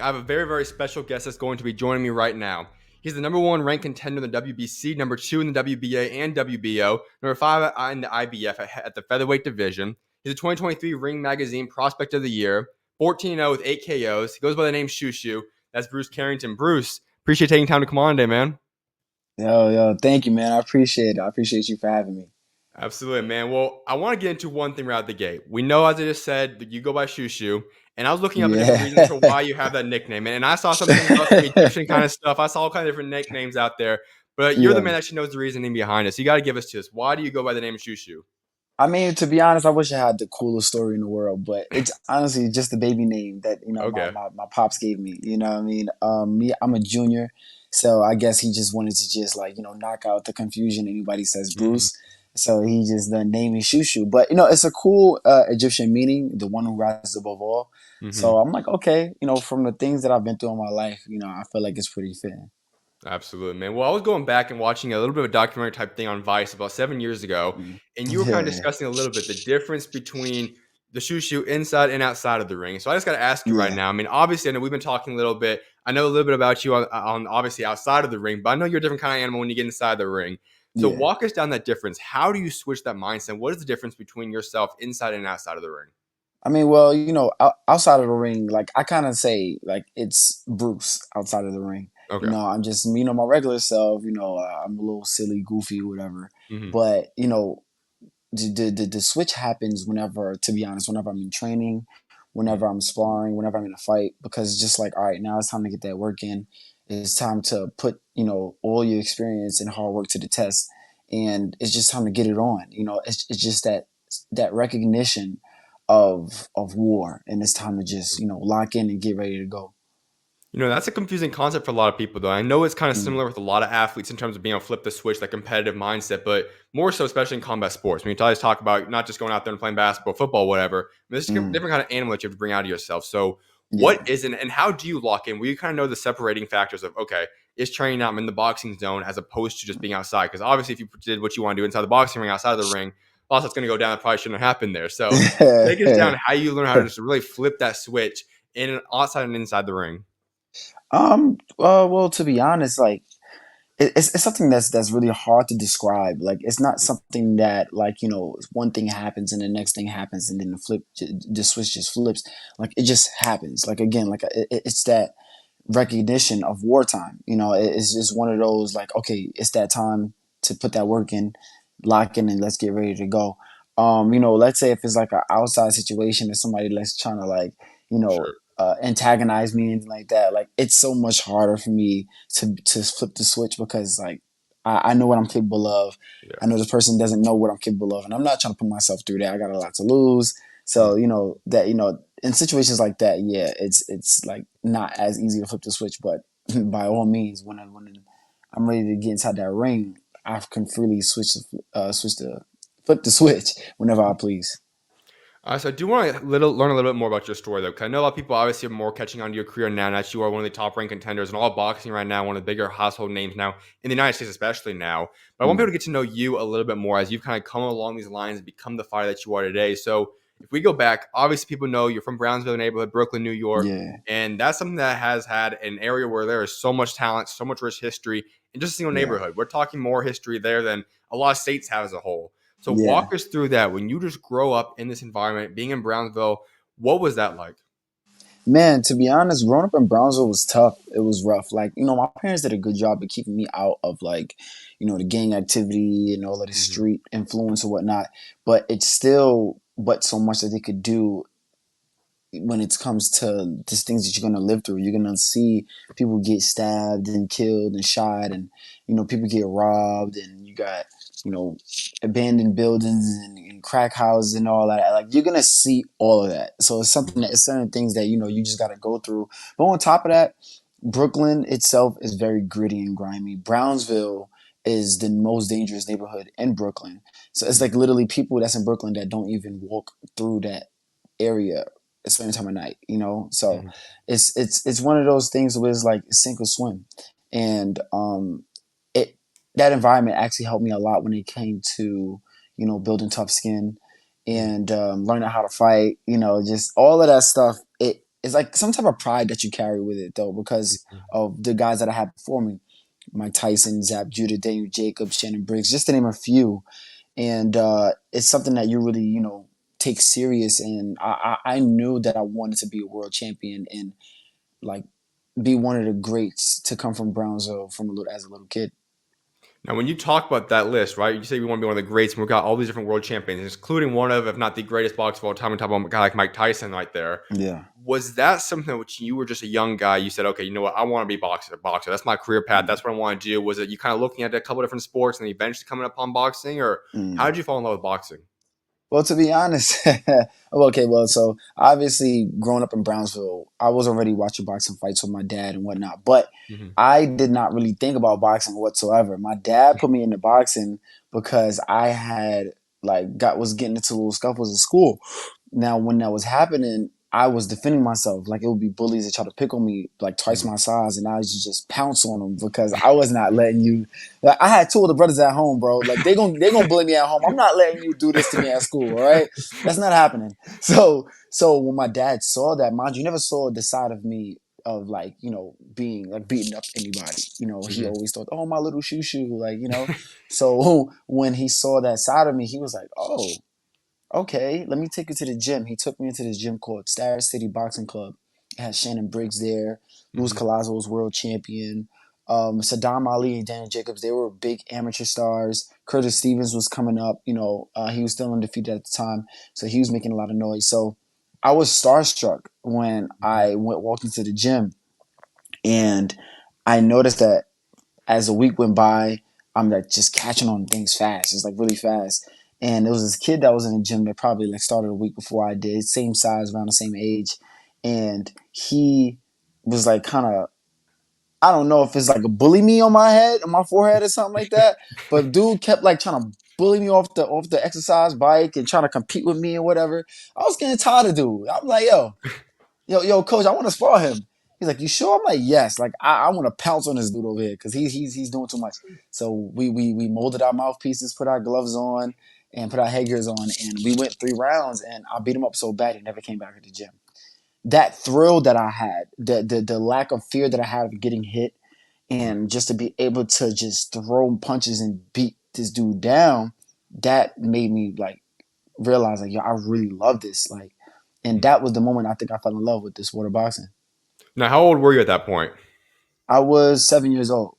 I have a very, very special guest that's going to be joining me right now. He's the number one ranked contender in the WBC, number two in the WBA and WBO, number five in the IBF at the featherweight division. He's a 2023 Ring Magazine Prospect of the Year, 14-0 with 8 KOs. He goes by the name Shu Shu. That's Bruce Carrington. Bruce, appreciate taking time to come on today, man. Yo, thank you, man. I appreciate it. I appreciate you for having me. Absolutely, man. Well, I want to get into one thing right out the gate. We know, as I just said, that you go by Shu Shu, and I was looking up the different reasons for Yeah. why you have that nickname, and I saw some things about some Egyptian kind of stuff. I saw all kind of different nicknames out there, but you're the Yeah. man that actually knows the reasoning behind it. So you got to give us to us. Why do you go by the name Shu Shu? I mean, to be honest, I wish I had the coolest story in the world, but it's honestly just the baby name that, my, Okay. my, my pops gave me. You know what I mean? I'm a junior, so I guess he just wanted to just like, knock out the confusion anybody says Mm-hmm. Bruce. So he just the name is Shu Shu. But it's a cool Egyptian meaning, the one who rises above all. Mm-hmm. So I'm like, okay, from the things that I've been through in my life, I feel like it's pretty fitting. Absolutely, man. Well, I was going back and watching a little bit of a documentary type thing on Vice about 7 years ago, Mm. and you were kind of Yeah, discussing a little bit the difference between the Shu Shu inside and outside of the ring. So I just got to ask you right yeah, now. I mean, obviously, I know we've been talking a little bit. I know a little bit about you on obviously outside of the ring, but I know you're a different kind of animal when you get inside the ring. So yeah. walk us down that difference. How do you switch that mindset? What is the difference between yourself inside and outside of the ring? I mean, well, outside of the ring, like I kind of say, like it's Bruce outside of the ring. Okay. I'm just, my regular self. I'm a little silly, goofy, whatever. Hmm. But the switch happens whenever, to be honest, whenever I'm in training, whenever I'm sparring, whenever I'm in a fight, because it's just like, all right, now it's time to get that work in. It's time to put, all your experience and hard work to the test, and it's just time to get it on. It's just that recognition of war, and it's time to just lock in and get ready to go. That's a confusing concept for a lot of people, though. I know it's kind of Mm, similar with a lot of athletes in terms of being able to flip the switch, that competitive mindset, but more so, especially in combat sports. When you always talk about not just going out there and playing basketball, football, whatever, there's a mm, different kind of animal that you have to bring out of yourself. So, what yeah, is it, and how do you lock in? Where you kind of know the separating factors of, okay, is training out in the boxing zone as opposed to just being outside? Because obviously, if you did what you want to do inside the boxing ring, outside of the ring, lots that's going to go down that probably shouldn't have happened there. So, take us down how you learn how to just really flip that switch in and outside and inside the ring. well, to be honest, like it's something that's really hard to describe. Like it's not something that, like, one thing happens and the next thing happens and then the switch just flips. Like it just happens. Like again, like it's that recognition of wartime. It's just one of those, like, okay, it's that time to put that work in, lock in, and let's get ready to go. Let's say if it's like an outside situation or somebody that's trying to, like, Sure. antagonize me and anything like that, like it's so much harder for me to flip the switch, because like I know what I'm capable of. I Yeah. know this person doesn't know what I'm capable of, and I'm not trying to put myself through that. I got a lot to lose. So that in situations like that, yeah, it's like not as easy to flip the switch. But by all means, when I'm ready to get inside that ring, I can freely flip the switch whenever I please. So I do want to learn a little bit more about your story, though, because I know a lot of people obviously are more catching on to your career now. That you are one of the top ranked contenders in all of boxing right now, one of the bigger household names now in the United States, especially now. But I want people Mm, to get to know you a little bit more as you've kind of come along these lines and become the fighter that you are today. So if we go back, obviously people know you're from Brownsville neighborhood, Brooklyn, New York, yeah, and that's something that has had an area where there is so much talent, so much rich history in just a single yeah, neighborhood. We're talking more history there than a lot of states have as a whole. So walk yeah. us through that. When you just grow up in this environment, being in Brownsville, what was that like? Man, to be honest, growing up in Brownsville was tough. It was rough. Like, my parents did a good job of keeping me out of, like, the gang activity and all of the Hmm. street influence or whatnot. But it's still but so much that they could do when it comes to just things that you're gonna live through. You're gonna see people get stabbed and killed and shot, and people get robbed, and you got you know abandoned buildings and crack houses and all that. Like you're gonna see all of that. So it's something that it's certain things that you just gotta go through. But on top of that, Brooklyn itself is very gritty and grimy. Brownsville is the most dangerous neighborhood in Brooklyn. So it's like Hmm. literally people that's in Brooklyn that don't even walk through that area a certain time of night. So Hmm. it's one of those things where it's like sink or swim. And it that environment actually helped me a lot when it came to building tough skin Hmm. and learning how to fight. Just all of that stuff. it's like some type of pride that you carry with it though, because of the guys that I had before me, Mike Tyson, Zab Judah, Daniel Jacobs, Shannon Briggs, just to name a few. And it's something that you really, take serious. And I knew that I wanted to be a world champion and like be one of the greats to come from Brownsville as a little kid. Now, when you talk about that list, right, you say we want to be one of the greats, and we've got all these different world champions, including one of, if not the greatest boxer of all time, and talk about a guy like Mike Tyson right there. Yeah. Was that something which you were just a young guy, you said, okay, you know what, I want to be boxer. That's my career path. That's what I want to do. Was it you kind of looking at a couple of different sports and eventually coming upon boxing, or how Mm. did you fall in love with boxing? Well, to be honest, okay, well, so obviously growing up in Brownsville, I was already watching boxing fights with my dad and whatnot, but Mm-hmm. I did not really think about boxing whatsoever. My dad put me into boxing because I had was getting into little scuffles in school. Now, when that was happening, I was defending myself. Like it would be bullies that try to pick on me like twice my size, and I was just pounce on them because I was not letting you. Like, I had two of the brothers at home, bro. Like they gonna bully me at home. I'm not letting you do this to me at school. All right, that's not happening. So when my dad saw that, mind you, never saw the side of me of being like beating up anybody. He Mm-hmm. always thought, oh, my little Shu Shu, So when he saw that side of me, he was like, oh, okay, let me take you to the gym. He took me into this gym called Star City Boxing Club. It had Shannon Briggs there. Luis Mm-hmm. Collazo was world champion. Saddam Ali and Daniel Jacobs, they were big amateur stars. Curtis Stevens was coming up. He was still undefeated at the time, so he was making a lot of noise. So I was starstruck when I walked into the gym, and I noticed that as the week went by, I'm like just catching on things fast. It's like really fast. And there was this kid that was in the gym that probably like started a week before I did, same size, around the same age. And he was like kind of, I don't know if it's like a bully me on my head, on my forehead or something like that. But dude kept like trying to bully me off the exercise bike and trying to compete with me or whatever. I was getting tired of dude. I'm like, yo, coach, I want to spar him. He's like, you sure? I'm like, yes. Like, I want to pounce on this dude over here because he's doing too much. So we molded our mouthpieces, put our gloves on, and put our headgears on, and we went 3 rounds, and I beat him up so bad he never came back to the gym. That thrill that I had, the lack of fear that I had of getting hit, and just to be able to just throw punches and beat this dude down, that made me like realize like, yo, I really love this. Like, and that was the moment I think I fell in love with this sport of boxing. Now, how old were you at that point? I was 7 years old.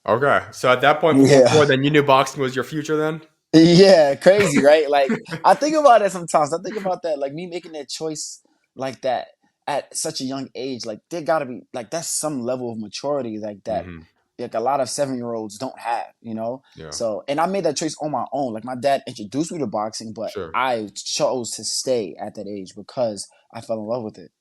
Okay, so at that point, from going Yeah. forward, then you knew boxing was your future. Then. Yeah, crazy, right? Like I think about it sometimes. I think about that, like me making that choice like that at such a young age. Like there gotta be like that's some level of maturity like that. Mm-hmm. Like a lot of 7-year-olds don't have. Yeah, So and I made that choice on my own. Like my dad introduced me to boxing, but sure. I chose to stay at that age because I fell in love with it.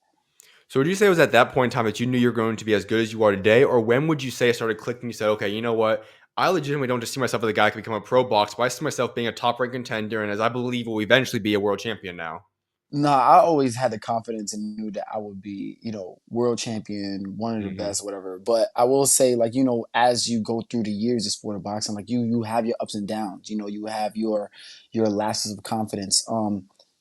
So would you say it was at that point in time that you knew you were going to be as good as you are today? Or when would you say it started clicking? You said, okay, you know what? I legitimately don't just see myself as a guy who can become a pro boxer, but I see myself being a top ranked contender and as I believe will eventually be a world champion now. No, I always had the confidence and knew that I would be, world champion, one of the Mm-hmm. best, whatever. But I will say, like, as you go through the years of sport of boxing, like you have your ups and downs. You have your lapses of confidence.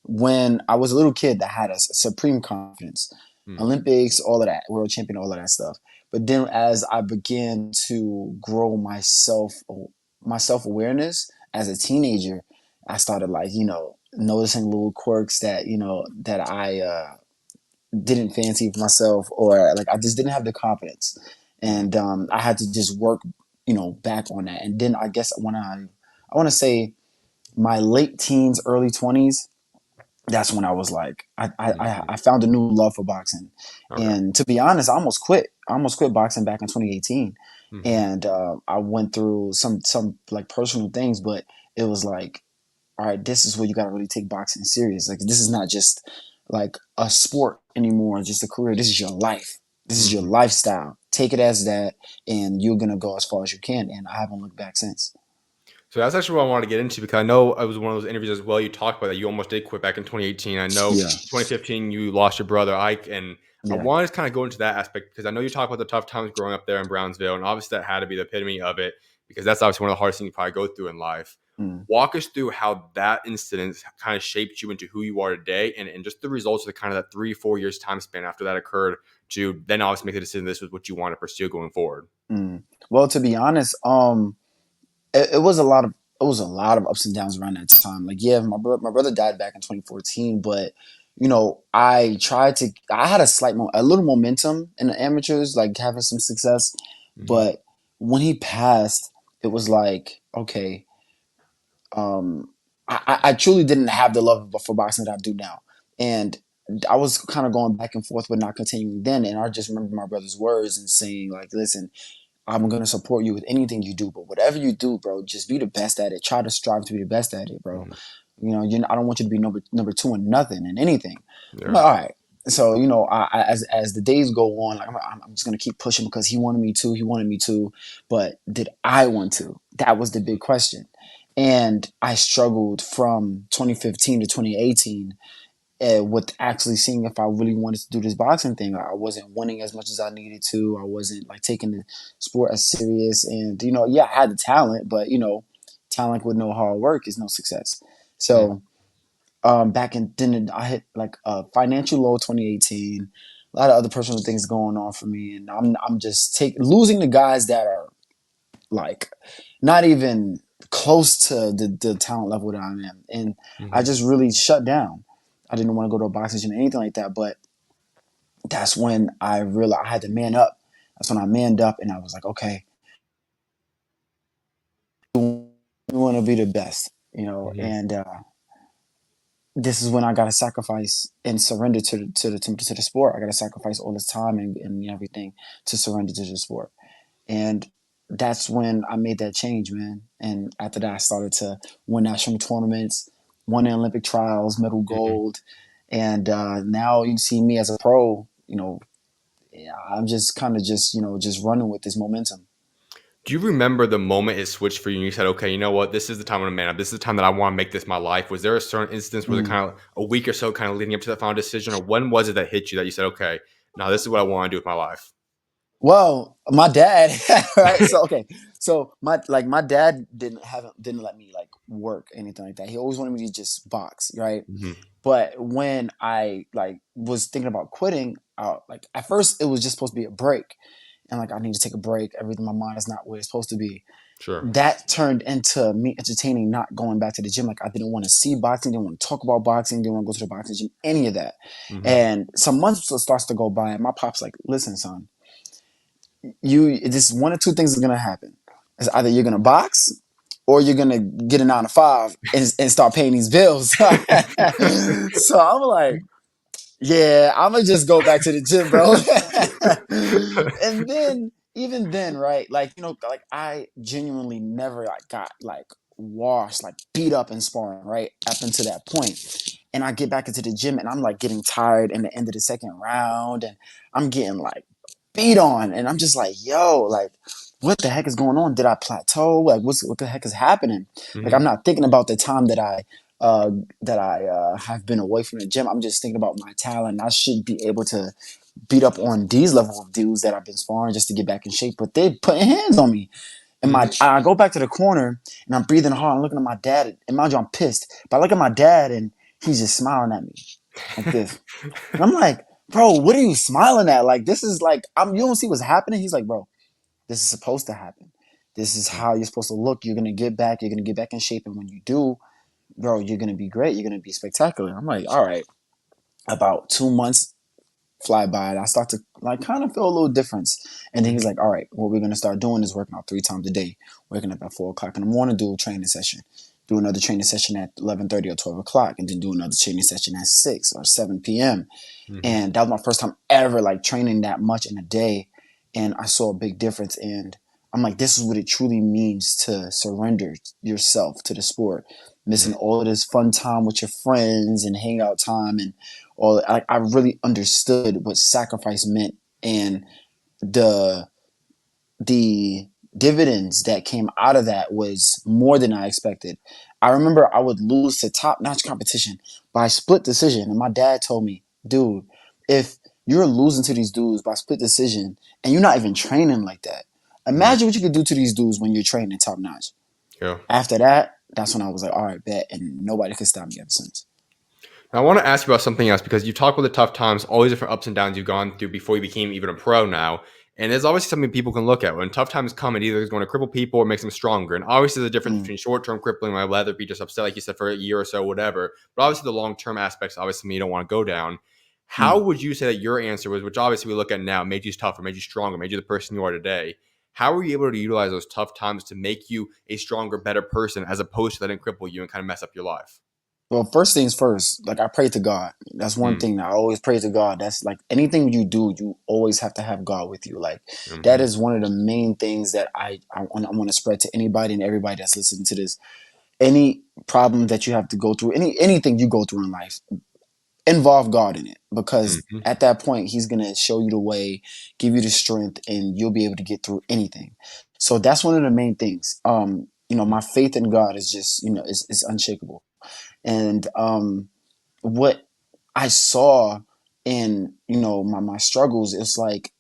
When I was a little kid, that had a supreme confidence, Olympics, all of that, world champion, all of that stuff. But then as I began to grow my self awareness as a teenager, I started like noticing little quirks that I didn't fancy for myself, or like I just didn't have the confidence, and I had to just work back on that. And then I guess when I want to say my late teens, early 20s, that's when I was like I found a new love for boxing. Okay. And to be honest, I almost quit boxing back in 2018, Mm-hmm. and I went through some like personal things, but it was like, all right, this is where you got to really take boxing serious. Like, this is not just like a sport anymore, just a career. This is your life. This is your Mm-hmm. lifestyle. Take it as that, and you're gonna go as far as you can. And I haven't looked back since. So that's actually what I wanted to get into because I know it was one of those interviews as well. You talked about that you almost did quit back in 2018. I know Yeah, 2015 you lost your brother Ike, and I yeah, wanted to kind of go into that aspect because I know you talk about the tough times growing up there in Brownsville, and obviously that had to be the epitome of it because that's obviously one of the hardest things you probably go through in life. Mm. Walk us through how that incident kind of shaped you into who you are today, and just the results of the kind of that 3-4 years time span after that occurred to then obviously make the decision this was what you want to pursue going forward. Mm. Well, to be honest, it was a lot of ups and downs around that time. Like, yeah, my brother died back in 2014, but I had a little momentum in the amateurs, like having some success, Mm-hmm. but when he passed, it was like, okay, um, I truly didn't have the love for boxing that I do now, and I was kind of going back and forth, but not continuing then. And I just remember my brother's words and saying, like, listen, I'm gonna support you with anything you do, but whatever you do, bro, just be the best at it. Try to strive to be the best at it, bro. Mm-hmm. I don't want you to be number two in nothing in anything. I'm Yeah. like, all right. So as the days go on, like I'm just gonna keep pushing because he wanted me to. He wanted me to, but did I want to? That was the big question. And I struggled from 2015 to 2018 with actually seeing if I really wanted to do this boxing thing. I wasn't winning as much as I needed to. I wasn't like taking the sport as serious. And yeah, I had the talent, but talent with no hard work is no success. Mm-hmm. So back in then, I hit like a financial low 2018. A lot of other personal things going on for me, and I'm just losing the guys that are like not even close to the talent level that I am. And I Mm-hmm. just really shut down. I didn't want to go to a boxing gym or anything like that. But that's when I realized I had to man up. That's when I manned up and I was like, okay, we want to be the best, Mm-hmm. and this is when I got to sacrifice and surrender to the sport. I got to sacrifice all this time and everything to surrender to the sport. And that's when I made that change, man. And after that, I started to win national tournaments, won the Olympic trials, medal Mm-hmm. gold. And now you see me as a pro, I'm just kind of just running with this momentum. Do you remember the moment it switched for you and you said, okay, you know what? This is the time I'm going to man up. This is the time that I want to make this my life. Was there a certain instance where the Mm. kind of a week or so kind of leading up to that final decision? Or when was it that hit you that you said, okay, now this is what I want to do with my life? Well, my dad, right? So okay, so my dad didn't let me like work anything like that. He always wanted me to just box, right? Mm-hmm. But when I like was thinking about quitting, like at first it was just supposed to be a break, and like I need to take a break. Everything, my mind is not where it's supposed to be. Sure. That turned into me entertaining not going back to the gym. Like I didn't want to see boxing, didn't want to talk about boxing, didn't want to go to the boxing gym, any of that. Mm-hmm. And some months starts to go by, and my pop's like, "Listen, son, this one or two things is gonna happen. It's either you're gonna box or you're gonna get a 9 to 5 and start paying these bills." So I'm like, yeah, I'm gonna just go back to the gym, bro. And then, even then, right? Like, like I genuinely never like got like washed, like beat up in sparring, right? Up until that point. And I get back into the gym and I'm like getting tired in the end of the second round and I'm getting like beat on. And I'm just like, yo, like, what the heck is going on? Did I plateau? Like, what the heck is happening? Like, Mm-hmm. I'm not thinking about the time that I have been away from the gym. I'm just thinking about my talent. I should be able to beat up on these level of dudes that I've been sparring just to get back in shape. But they putting hands on me. And Mm-hmm. I go back to the corner and I'm breathing hard. I'm looking at my dad. And mind you, I'm pissed. But I look at my dad and he's just smiling at me like this. And I'm like, bro, what are you smiling at? Like, this is like, you don't see what's happening? He's like, bro, this is supposed to happen. This is how you're supposed to look. You're going to get back. You're going to get back in shape. And when you do, bro, you're going to be great. You're going to be spectacular. I'm like, all right. About 2 months fly by and I start to like kind of feel a little difference. And then he's Mm-hmm. like, all right, what we're going to start doing is working out 3 times a day, waking up at 4 o'clock in the morning, do a training session, do another training session at 11:30 or 12 o'clock, and then do another training session at 6 or 7 p.m. Mm-hmm. And that was my first time ever like training that much in a day. And I saw a big difference. And I'm like, this is what it truly means to surrender yourself to the sport. Missing all of this fun time with your friends and hangout time and all. I really understood what sacrifice meant and the the dividends that came out of that was more than I expected. I remember I would lose to top notch competition by split decision. And my dad told me, dude, if you're losing to these dudes by split decision and you're not even training like that, Mm-hmm. imagine what you could do to these dudes when you're training top notch. Yeah. After that, that's when I was like, all right, bet, and nobody could stop me ever since. Now, I want to ask you about something else because you talk about the tough times, all these different ups and downs you've gone through before you became even a pro now. And there's obviously something people can look at. When tough times come, it either is going to cripple people or makes them stronger. And obviously, there's a difference Mm, between short term crippling, whether it be just upset, like you said, for a year or so, whatever. But obviously, the long term aspects, obviously, you don't want to go down. How mm. would you say that your answer was, which obviously we look at now, made you tougher, made you stronger, made you the person you are today? How were you able to utilize those tough times to make you a stronger, better person as opposed to letting it cripple you and kind of mess up your life? Well, first things first, like I pray to God. That's one Mm, thing that I always pray to God. That's like anything you do, you always have to have God with you. Like that mm-hmm, is one of the main things that I want to spread to anybody and everybody that's listening to this. Any problem that you have to go through, anything you go through in life, involve God in it because mm-hmm, at that point He's gonna show you the way, give you the strength, and you'll be able to get through anything. So that's one of the main things. My faith in God is just is unshakable. And what I saw in my struggles, it's like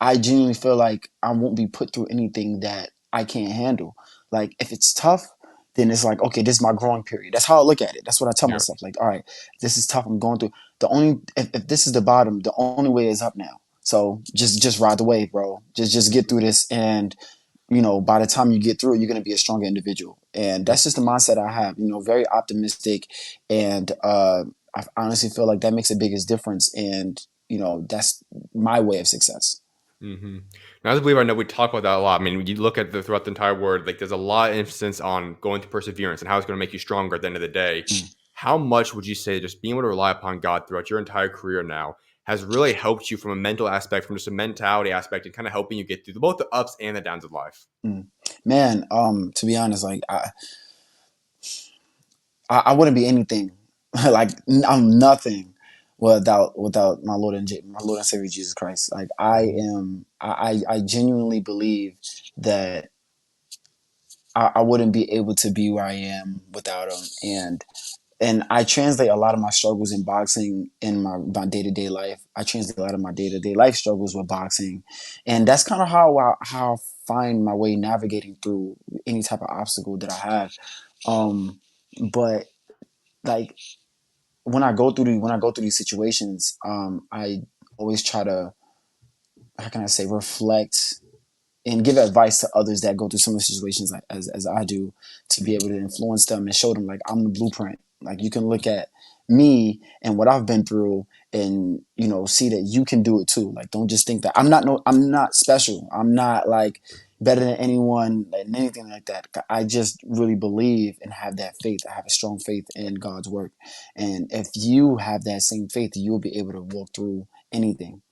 I genuinely feel like I won't be put through anything that I can't handle. Like if it's tough, then it's like, okay, this is my growing period. That's how I look at it. That's what I tell yeah. myself. Like, all right, this is tough. I'm going through. The only if this is the bottom, the only way is up now. So just ride the wave, bro. Just get through this, and by the time you get through it, you're gonna be a stronger individual. And that's just the mindset I have. Very optimistic, and I honestly feel like that makes the biggest difference. And that's my way of success. Mm-hmm. Now, as a believer, I know we talk about that a lot. I mean, when you look at throughout the entire word, like there's a lot of emphasis on going through perseverance and how it's going to make you stronger at the end of the day. Mm. How much would you say just being able to rely upon God throughout your entire career now has really helped you from a mental aspect, from just a mentality aspect, and kind of helping you get through both the ups and the downs of life? Mm. Man, to be honest, like I wouldn't be anything, like I'm nothing without my Lord and Savior Jesus Christ. Like I genuinely believe that I wouldn't be able to be where I am without him. And I translate a lot of my struggles in boxing in my day-to-day life. I translate a lot of my day-to-day life struggles with boxing. And that's kind of how I find my way navigating through any type of obstacle that I have. But like when I go through these situations, I always try to, how can I say, reflect and give advice to others that go through similar situations like as I do, to be able to influence them and show them like I'm the blueprint. Like you can look at me and what I've been through and see that you can do it too. Like don't just think that I'm not special. I'm not like better than anyone and anything like that. I just really believe and have that faith. I have a strong faith in God's work. And if you have that same faith, you'll be able to walk through anything.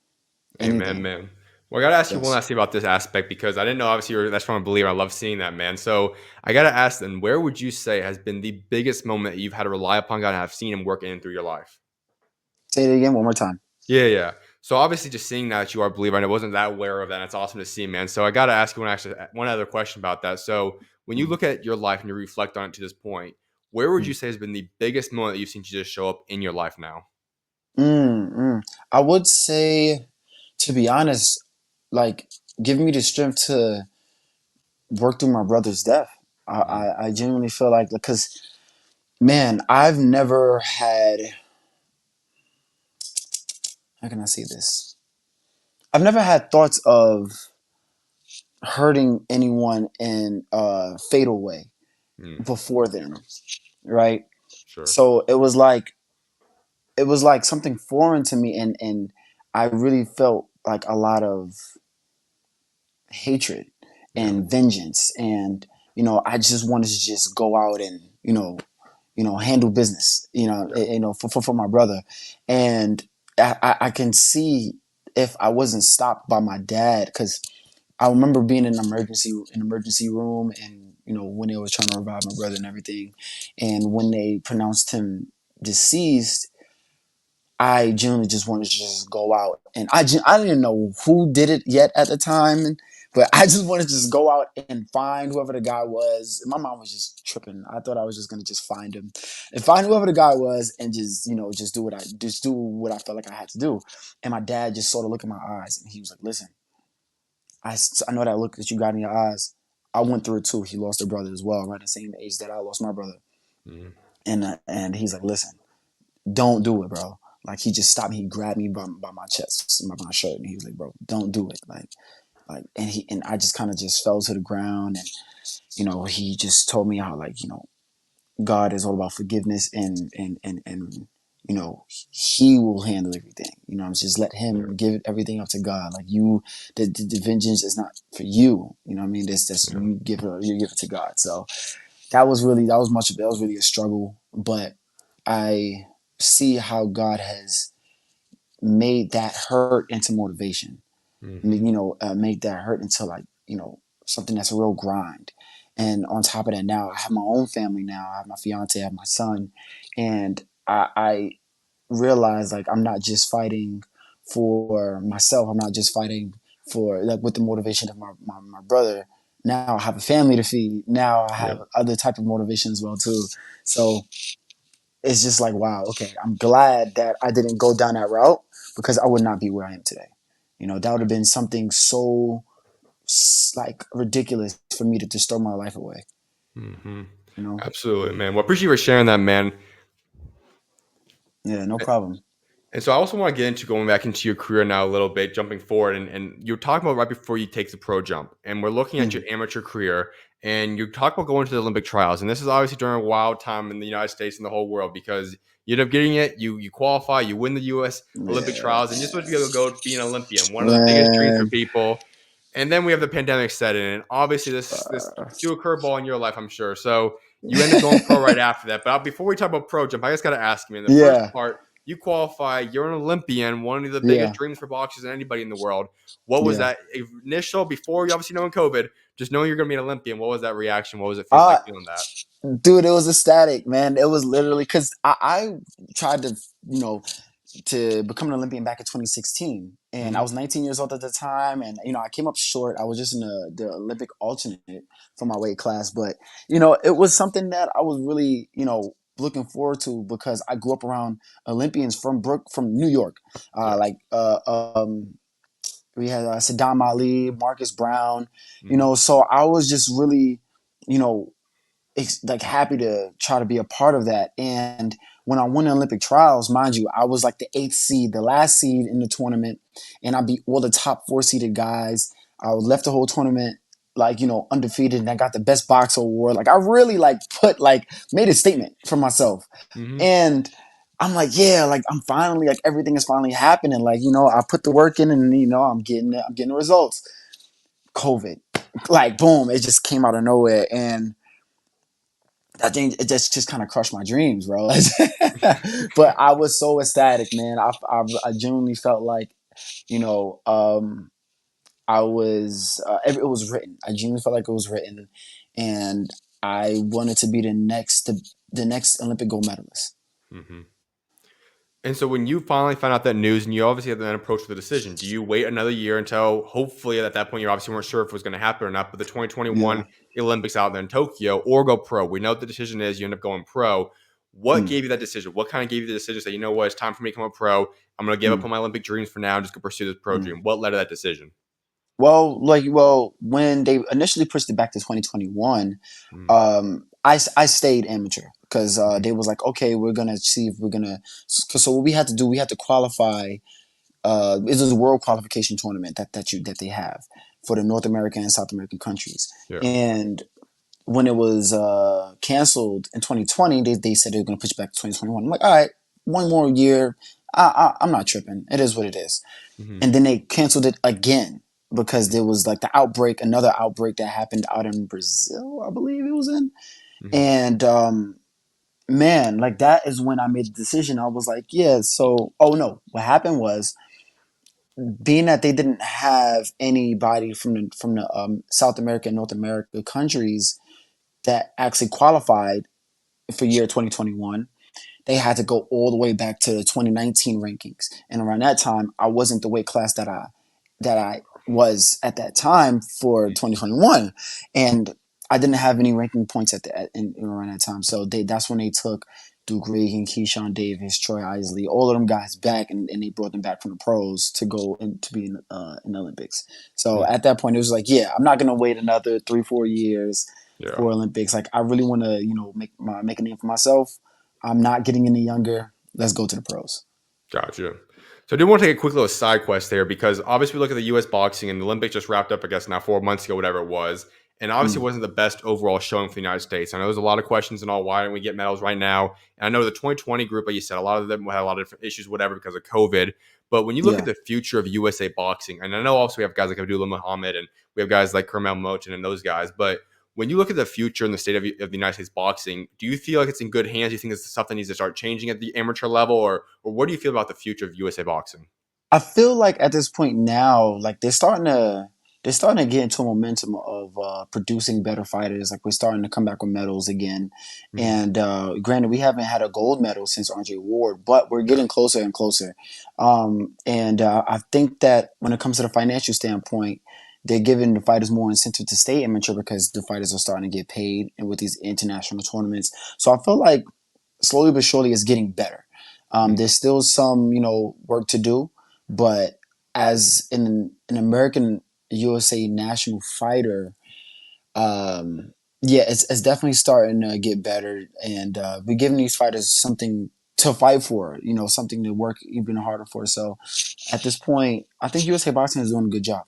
Amen, Anything. man. Well, I got to ask you one Yes. last thing about this aspect because I didn't know, obviously, that's from a believer. I love seeing that, man. So I got to ask then, where would you say has been the biggest moment that you've had to rely upon God and have seen Him work in through your life? Say it again one more time. Yeah, yeah. So obviously, just seeing that you are a believer, and I wasn't that aware of that. And it's awesome to see, man. So I got to ask you one other question about that. So when you Mm. look at your life and you reflect on it to this point, where would you Mm. say has been the biggest moment that you've seen Jesus show up in your life now? I would say, to be honest, like giving me the strength to work through my brother's death. Mm, I genuinely feel like because man, I've never had. How can I say this? I've never had thoughts of hurting anyone in a fatal way mm, before then, right? sure. So it was like something foreign to me, and I really felt like a lot of hatred Yeah. and vengeance, and I just wanted to just go out and handle business, Yeah. for my brother. And I can see if I wasn't stopped by my dad, because I remember being in an emergency room, and when they was trying to revive my brother and everything, and when they pronounced him deceased, I genuinely just wanted to just go out, and I didn't know who did it yet at the time, but I just wanted to just go out and find whoever the guy was. My mom was just tripping. I thought I was just gonna just find him and find whoever the guy was, and just just do what I felt like I had to do. And my dad just sort of looked in my eyes, and he was like, "Listen, I know that look that you got in your eyes. I went through it too. He lost a brother as well, around the same age that I lost my brother. Mm. And he's like, listen, don't do it, bro. Like he just stopped me. He grabbed me by my chest, by my shirt, and he was like, bro, don't do it. And I just kind of just fell to the ground, and he just told me how, like, God is all about forgiveness, and he will handle everything. Just let Yeah. him give everything up to God. Like the vengeance is not for you. You know what I mean? That's Yeah. you give it to God. So that was really a struggle, but I see how God has made that hurt into motivation. Hmm. Make that hurt into, like, something that's a real grind. And on top of that, now I have my own family. Now I have my fiance, I have my son, and I realize, like, I'm not just fighting for myself. I'm not just fighting for, like, with the motivation of my brother. Now I have a family to feed. Now I Yeah. have other type of motivation as well too. So it's just like, wow, okay, I'm glad that I didn't go down that route, because I would not be where I am today. That would have been something so, like, ridiculous for me to just throw my life away. Hmm. You know? Absolutely, man. Well, appreciate you for sharing that, man. Yeah, no problem. And so I also want to get into going back into your career now a little bit, jumping forward. And you're talking about right before you take the pro jump. And we're looking at your Mm, amateur career. And you talk about going to the Olympic trials. And this is obviously during a wild time in the United States and the whole world, because you end up getting it, you qualify, you win the US Olympic yeah, trials, and you're supposed to be able to go be an Olympian, one of the biggest dreams for man. people. And then we have the pandemic set in. And obviously this threw a curveball in your life, I'm sure. So you end up going pro right after that. But before we talk about pro jump, I just got to ask you, in the first Yeah, part, you qualify, you're an Olympian, one of the biggest yeah, dreams for boxers and anybody in the world. What was yeah. that initial, before you obviously knowing COVID, just knowing you're going to be an Olympian? What was that reaction? What was it feel Uh, like feeling that? Dude, it was ecstatic, man. It was literally because I tried to, you know, to become an Olympian back in 2016, and I Mm-hmm. was 19 years old at the time, and I came up short. I was just in the Olympic alternate for my weight class, but it was something that I was really looking forward to, because I grew up around Olympians from New York, Yeah. like we had Saddam Ali, Marcus Brown, Mm-hmm. so I was just really you know like happy to try to be a part of that. And when I won the Olympic trials, mind you, I was like the eighth seed, the last seed in the tournament, and I beat all the top four seeded guys. I left the whole tournament like undefeated, and I got the best boxer award. Like I really made a statement for myself, Mm-hmm. and I'm like, yeah, like I'm finally, like, everything is finally happening. Like I put the work in, and I'm getting the results. COVID, like boom, it just came out of nowhere, and I think it just kind of crushed my dreams, bro. But I was so ecstatic, man. I genuinely felt like, you know, I was. It was written. I genuinely felt like it was written, and I wanted to be the next Olympic gold medalist. Mm-hmm. And so when you finally found out that news, and you obviously had then approach the decision, do you wait another year until, hopefully at that point you obviously weren't sure if it was going to happen or not, but the 2021 Yeah. Olympics out there in Tokyo, or go pro? We know what the decision is. You end up going pro. What Mm, gave you that decision? What kind of gave you the decision to say, you know what, it's time for me to become a pro. I'm going to give up mm, on my Olympic dreams for now and just go pursue this pro mm. dream. What led to that decision? Well, when they initially pushed it back to 2021, Mm-hmm. I stayed amateur, because they was like, okay, we're gonna see if we're gonna. So what we had to do, we had to qualify. This is a world qualification tournament that they have for the North American and South American countries. Yeah. And when it was canceled in 2020, they said they were gonna push it back to 2021. I'm like, all right, one more year. I'm not tripping. It is what it is. Mm-hmm. And then they canceled it again, because there was like another outbreak that happened out in Brazil, I believe it was in. Mm-hmm. And man, like that is when I made the decision. I was like, yeah. So, oh no, what happened was, being that they didn't have anybody from the South America and North America countries that actually qualified for year 2021, they had to go all the way back to the 2019 rankings. And around that time, I wasn't the weight class that I was at that time for 2021, and I didn't have any ranking points around that time. So that's when they took Duke Reagan, Keyshawn Davis, Troy Isley, all of them guys back, and they brought them back from the pros to go and to be in the Olympics. So Mm, at that point, it was like, yeah, I'm not gonna wait another 3-4 years yeah. for Olympics. Like I really want to, make a name for myself. I'm not getting any younger. Let's go to the pros. Gotcha. So I do want to take a quick little side quest there because obviously we look at the U.S. boxing and the Olympics just wrapped up, I guess now 4 months ago, whatever it was, and obviously it Mm, wasn't the best overall showing for the United States. I know there's a lot of questions and all why don't we get medals right now? And I know the 2020 group, like you said, a lot of them had a lot of different issues, whatever, because of COVID. But when you look at yeah. the future of USA boxing, and I know also we have guys like Abdullah Muhammad and we have guys like Kermel Mochen and those guys, but when you look at the future and the state of the United States boxing, do you feel like it's in good hands? Do you think it's stuff that needs to start changing at the amateur level, or what do you feel about the future of USA boxing? I feel like at this point now, like they're starting to get into a momentum of producing better fighters. Like we're starting to come back with medals again. Mhm. And granted, we haven't had a gold medal since Andre Ward, but we're Yeah, getting closer and closer. And I think that when it comes to the financial standpoint, they're giving the fighters more incentive to stay amateur because the fighters are starting to get paid and with these international tournaments. So I feel like slowly but surely it's getting better. mm, There's still some, work to do, but as an American USA national fighter, yeah, it's definitely starting to get better, and we're giving these fighters something to fight for, something to work even harder for. So at this point, I think USA Boxing is doing a good job.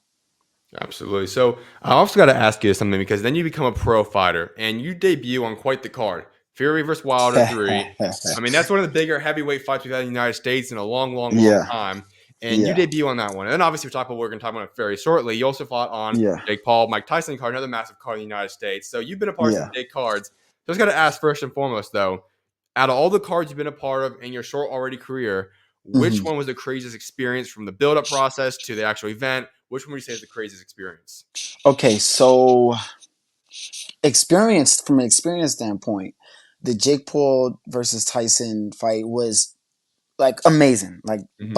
absolutely. So I also got to ask you something because then you become a pro fighter and you debut on quite the card, Fury versus Wilder 3. I mean, that's one of the bigger heavyweight fights we've had in the United States in a long, long, long Yeah, time. And you yeah, debut on that one. And then obviously we're going to talk about it very shortly. You also fought on yeah, Jake Paul, Mike Tyson card, another massive card in the United States. So you've been a part of some yeah. big cards. Just got to ask first and foremost, though, out of all the cards you've been a part of in your short already career, which hmm one was the craziest experience from the build-up process to the actual event? Which one would you say is the craziest experience? Okay, so from an experience standpoint, the Jake Paul versus Tyson fight was like amazing, like Mhm.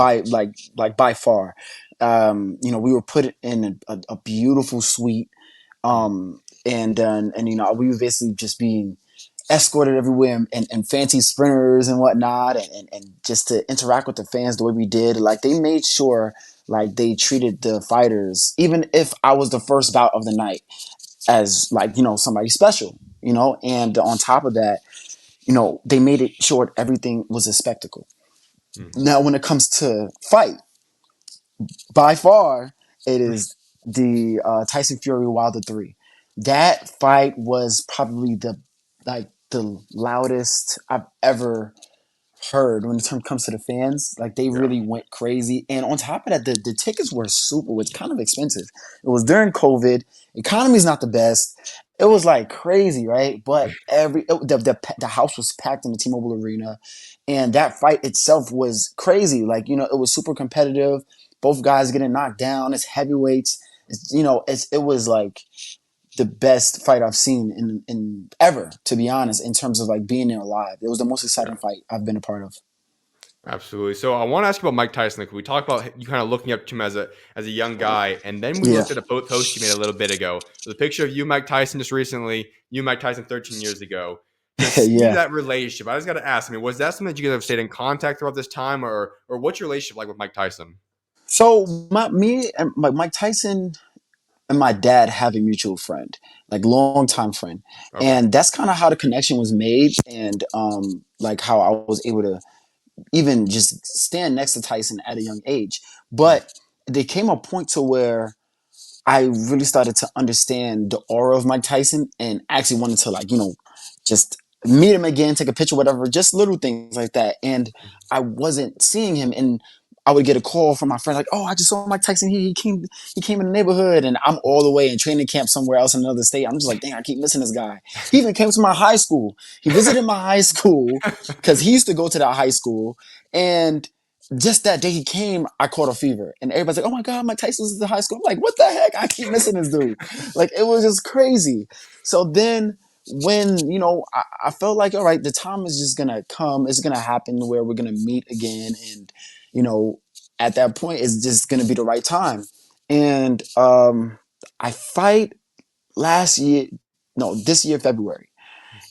by far. We were put in a beautiful suite, Mm. and we were basically just being escorted everywhere and fancy sprinters and whatnot, and just to interact with the fans the way we did. Like they made sure like they treated the fighters, even if I was the first bout of the night, as like somebody special. And on top of that, they made it sure everything was a spectacle. Mm. Now, when it comes to fight, by far, it is the Tyson Fury Wilder 3. That fight was probably the loudest I've ever heard when it comes to the fans. Like they Yeah. really went crazy. And on top of that, the tickets were was kind of expensive. It was during COVID. Economy's not the best. It was like crazy, right? But the house was packed in the T-Mobile Arena, and that fight itself was crazy. Like it was super competitive. Both guys getting knocked down. It's heavyweights. It was like the best fight I've seen in ever, to be honest, in terms of like being there live. It was the most Yeah. exciting fight I've been a part of. Absolutely. So I want to ask you about Mike Tyson. Like we talked about you kind of looking up to him as a young guy, and then we Yeah. looked at a post you made a little bit ago. There's a picture of you, Mike Tyson, just recently. You, Mike Tyson, 13 years ago. To see Yeah. that relationship, I just got to ask. I mean, was that something that you guys have stayed in contact throughout this time, or what's your relationship like with Mike Tyson? So me and Mike Tyson and my dad have a mutual friend, like longtime friend, Okay. and that's kind of how the connection was made, and like how I was able to even just stand next to Tyson at a young age. Mm. But there came a point to where I really started to understand the aura of Mike Tyson and actually wanted to like, just meet him again, take a picture, whatever, just little things like that. And I wasn't seeing him, and I would get a call from my friend like, "Oh, I just saw Mike Tyson. He came in the neighborhood," and I'm all the way in training camp somewhere else in another state. I'm just like, "Dang, I keep missing this guy." He even came to my high school. He visited my high school because he used to go to that high school, and just that day he came, I caught a fever, and everybody's like, "Oh my God, Mike Tyson's in the high school." I'm like, "What the heck? I keep missing this dude." Like it was just crazy. So then when I felt like, all right, the time is just gonna come, it's gonna happen where we're gonna meet again, and you know at that point it's just gonna be the right time. And I fight last year, no, this year February,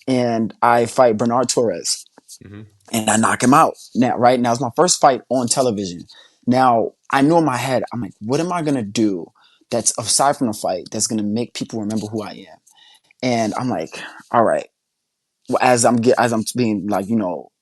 and I fight Bernard Torres. Mhm. and I knock him out. Now, right now, it's my first fight on television. Now, I know in my head, I'm like, what am I gonna do that's aside from the fight that's gonna make people remember who I am? And I'm like, all right, as I'm being like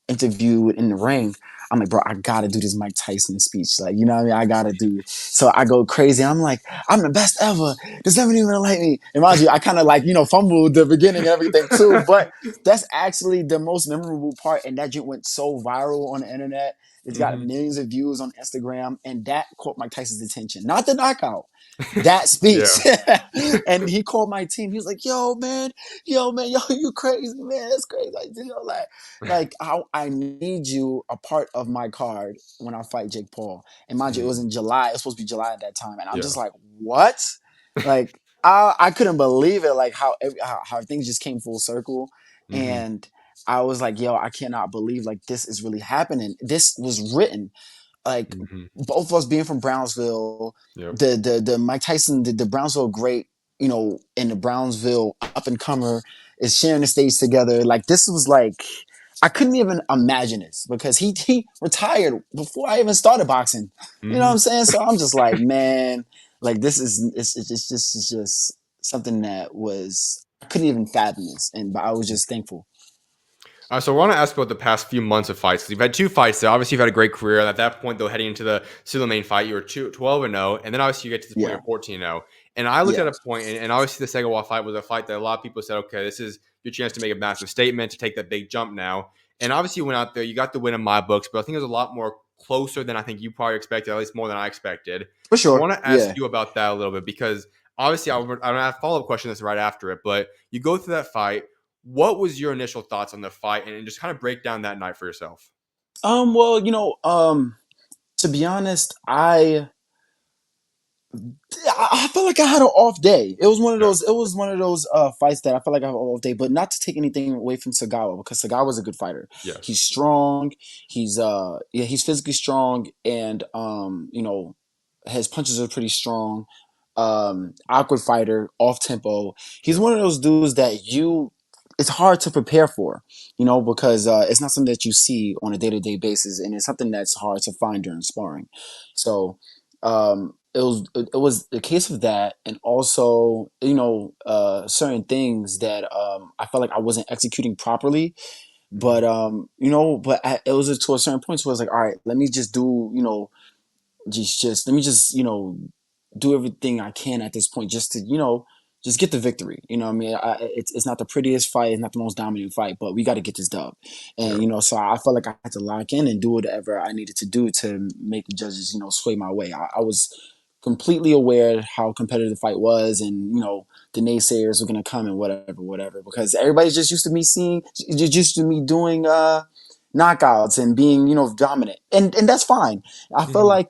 interviewed in the ring, I'm like, bro, I gotta do this Mike Tyson speech, like you know what I mean? I gotta do it. So I go crazy. I'm like, I'm the best ever. There's never anyone like me. And mind you, I kind of like fumbled the beginning and everything too, but that's actually the most memorable part, and that just went so viral on the internet. It's got Mhm. millions of views on Instagram, and that caught Mike Tyson's attention. Not the knockout, that speech. Yeah. And he called my team. He was like, yo, man, yo, you crazy, man. That's crazy. Like I need you a part of my card when I fight Jake Paul. And mind you, it was Mhm. in July. It was supposed to be July at that time. And I'm Yeah. just like, what? Like, I couldn't believe it, like how things just came full circle. Mhm. And I was like, yo, I cannot believe like this is really happening. This was written like Mhm. both of us being from Brownsville, Yep. the Mike Tyson, the Brownsville great, and the Brownsville up and comer is sharing the stage together. Like this was like I couldn't even imagine this because he retired before I even started boxing. You know what Mhm. I'm saying? So I'm just like, man, like it's just something that was I couldn't even fathom this, but I was just thankful. So I want to ask about the past few months of fights. 'Cause you've had two fights there. Obviously, you've had a great career. And at that point, though, heading into the Sulaiman fight, you were 12-0. And then obviously you get to the point Yeah, you're 14-0. And I looked at yeah, a point, and obviously the Segawa fight was a fight that a lot of people said, okay, this is your chance to make a massive statement, to take that big jump now. And obviously you went out there, you got the win in my books, but I think it was a lot more closer than I think you probably expected, at least more than I expected. for So I sure. want to ask Yeah. you about that a little bit because obviously I'm going to have a follow-up question that's right after it, but you go through that fight. What was your initial thoughts on the fight, and just kind of break down that night for yourself? Well, to be honest, I felt like I had an off day. It was one of Yeah. those. It was one of those fights that I felt like I had an off day. But not to take anything away from Segawa because Segawa was a good fighter. Yes. He's strong. He's physically strong, and his punches are pretty strong. Awkward fighter, off tempo. He's Yep. one of those dudes that it's hard to prepare for, because it's not something that you see on a day to day basis, and it's something that's hard to find during sparring. So it was a case of that, and also certain things that I felt like I wasn't executing properly. Mhm. But it was to a certain point where I was like, all right, let me just do just let me just do everything I can at this point just to just get the victory. What I mean, it's not the prettiest fight, it's not the most dominant fight, but we got to get this dub. And Yep. so I felt like I had to lock in and do whatever I needed to do to make the judges sway my way. I was completely aware how competitive the fight was, and the naysayers were gonna come and whatever, because everybody's just used to me just used to me doing knockouts and being dominant, and that's fine. I feel Mhm. like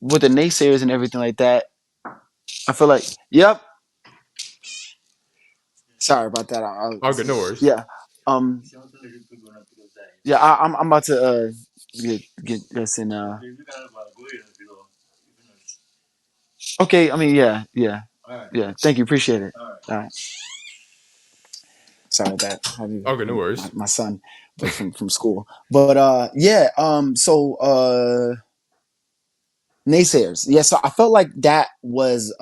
with the naysayers and everything like that, I feel like, yep. Sorry about that. Oh, good. No worries. Yeah. Um. Yeah. I'm about to get this in. Okay. I mean, yeah, yeah, yeah. Thank you. Appreciate it. All right. Sorry about that. Oh, good. No My, worries. my son, but from school. But yeah. So naysayers. Yeah. So I felt like that was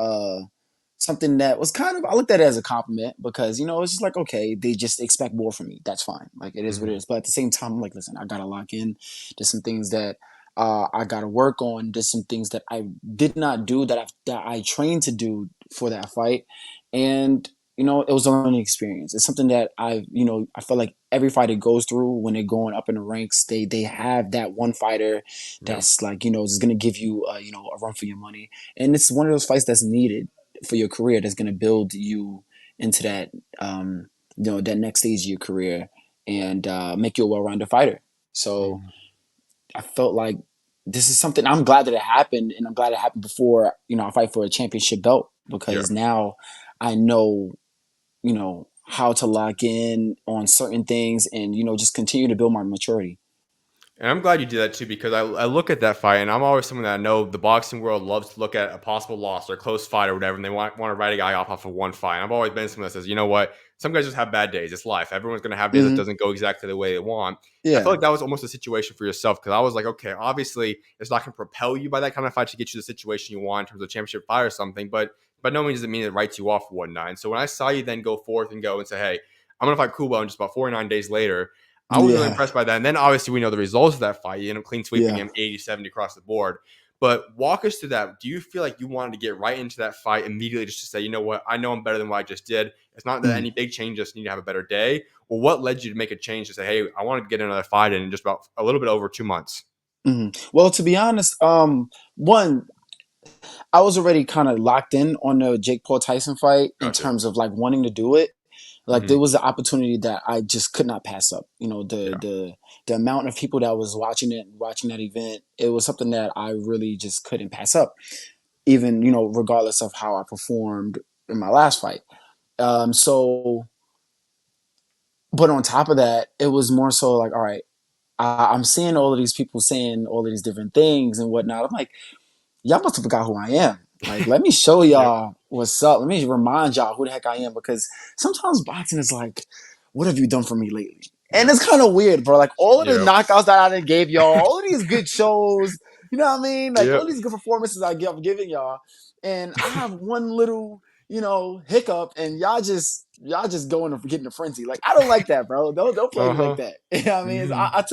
something that was kind of I looked at it as a compliment because it's just like, okay, they just expect more from me. That's fine. Like it is what it Mhm. is. But at the same time, I'm like, listen, I gotta lock in. There's some things that I gotta work on. There's some things that I did not do that I trained to do for that fight, and it was a learning experience. It's something that I feel like every fighter goes through when they're going up in the ranks. They have that one fighter Yep. that's like is gonna give you a run for your money, and it's one of those fights that's needed for your career, that's going to build you into that that next stage of your career, and make you a well-rounded fighter. So Mhm. I felt like this is something I'm glad that it happened, and I'm glad it happened before I fight for a championship belt, Yeah. because now I know how to lock in on certain things, and just continue to build my maturity. And I'm glad you did that too, because I look at that fight and I'm always someone that I know the boxing world loves to look at a possible loss or a close fight or whatever, and they want to write a guy off of one fight. And I've always been someone that says, you know what, some guys just have bad days. It's life. Everyone's gonna have days that Hmm. doesn't go exactly the way they want. I feel Yeah. like that was almost a situation for yourself because I was like, okay, obviously it's not gonna propel you by that kind of fight to get you the situation you want in terms of championship fight or something, but by no means does it mean it writes you off for one night. And so when I saw you then go forth and go and say, hey, I'm gonna fight Coolwell, and just about 49 days later, I was really Yeah. impressed by that. And then obviously we know the results of that fight. You end up clean sweeping Yeah. him 80-70 across the board. But walk us through that. Do you feel like you wanted to get right into that fight immediately just to say, you know what, I know I'm better than what I just did. It's not that Mhm. any big change, just need to have a better day. Or what led you to make a change to say, hey, I want to get another fight in just about a little bit over 2 months? Well, to be honest, one, I was already kind of locked in on the Jake Paul Tyson fight in Gotcha. terms of like wanting to do it. Like Hmm. there was an opportunity that I just could not pass up. You know, Yeah. the amount of people that was watching that event, it was something that I really just couldn't pass up. Even, you know, regardless of how I performed in my last fight. So, but on top of that, it was more so like, all right, I'm seeing all of these people saying all of these different things and whatnot. I'm like, y'all must have forgot who I am. Like, let me show Yep. y'all what's up. Let me remind y'all who the heck I am, because sometimes boxing is like, what have you done for me lately? And Yep. it's kind of weird, bro. Like all of the Yep. knockouts that I done gave y'all, all of these good shows, you know what I mean? Like all Yep. these good performances I'm giving y'all, and I have one little, you know, hiccup, and y'all just going and getting a frenzy. Like I don't like that, bro. Don't play Uh me like huh. that. You know what I mean? Hmm.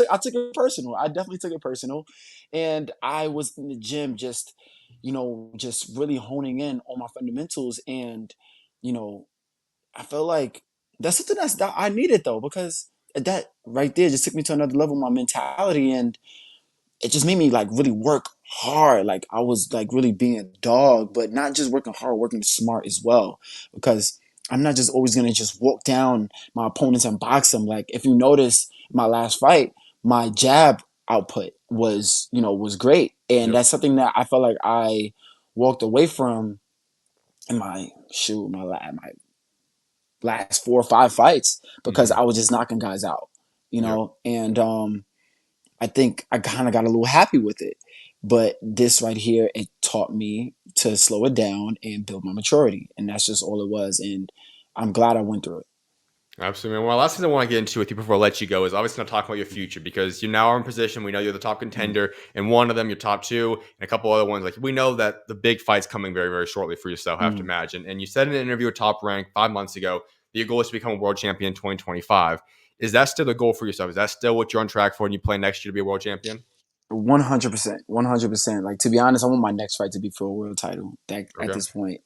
I took it personal. I definitely took it personal, and I was in the gym just, you know, just really honing in on my fundamentals, and you know, I feel like that's something that I needed though, because that right there just took me to another level, my mentality, and it just made me like really work hard. Like I was like really being a dog, but not just working hard, working smart as well. Because I'm not just always gonna just walk down my opponents and box them. Like if you notice my last fight, my jab output was, you know, was great. And Yep. that's something that I felt like I walked away from in my last 4 or 5 fights, because Hmm. I was just knocking guys out, you Yep. know, and I think I kind of got a little happy with it. But this right here, it taught me to slow it down and build my maturity. And that's just all it was. And I'm glad I went through it. Absolutely. Well, last thing I want to get into with you before I let you go is obviously going to talk about your future because you now are in position. We know you're the top Mm. contender, and one of them, you're top two, and a couple other ones. Like we know that the big fight's coming very, very shortly for yourself. I have to Mm. imagine. And you said in an interview with Top Rank 5 months ago that your goal is to become a world champion in 2025. Is that still the goal for yourself? Is that still what you're on track for? And you plan next year to be a world champion? 100%, 100%. Like to be honest, I want my next fight to be for a world title. That at Okay. this point,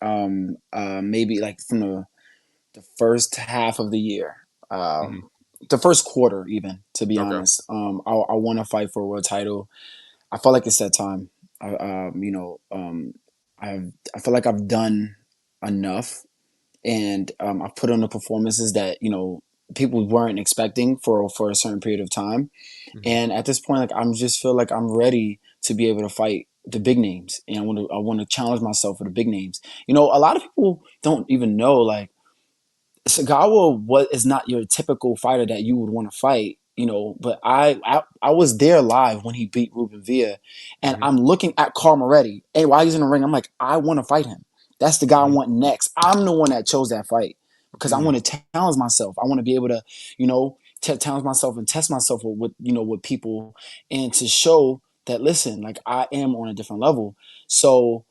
maybe like from the first half of the year, Hmm. the first quarter, even to be Okay. honest. I want to fight for a world title. I felt like it's that time. You know, I feel like I've done enough, and I've put on the performances that, you know, people weren't expecting for a certain period of time. Hmm. And at this point, like I'm just feel like I'm ready to be able to fight the big names, and I want to challenge myself for the big names. You know, a lot of people don't even know like Segawa is not your typical fighter that you would want to fight, you know. But I was there live when he beat Ruben Villa, and Hmm. I'm looking at Carl Moretti, and while he's in the ring, I'm like, I want to fight him. That's the guy I Hmm. want next. I'm the one that chose that fight because I Hmm. want to challenge myself. I want to be able to, you know, challenge myself and test myself with, you know, with people, and to show that, listen, like I am on a different level. So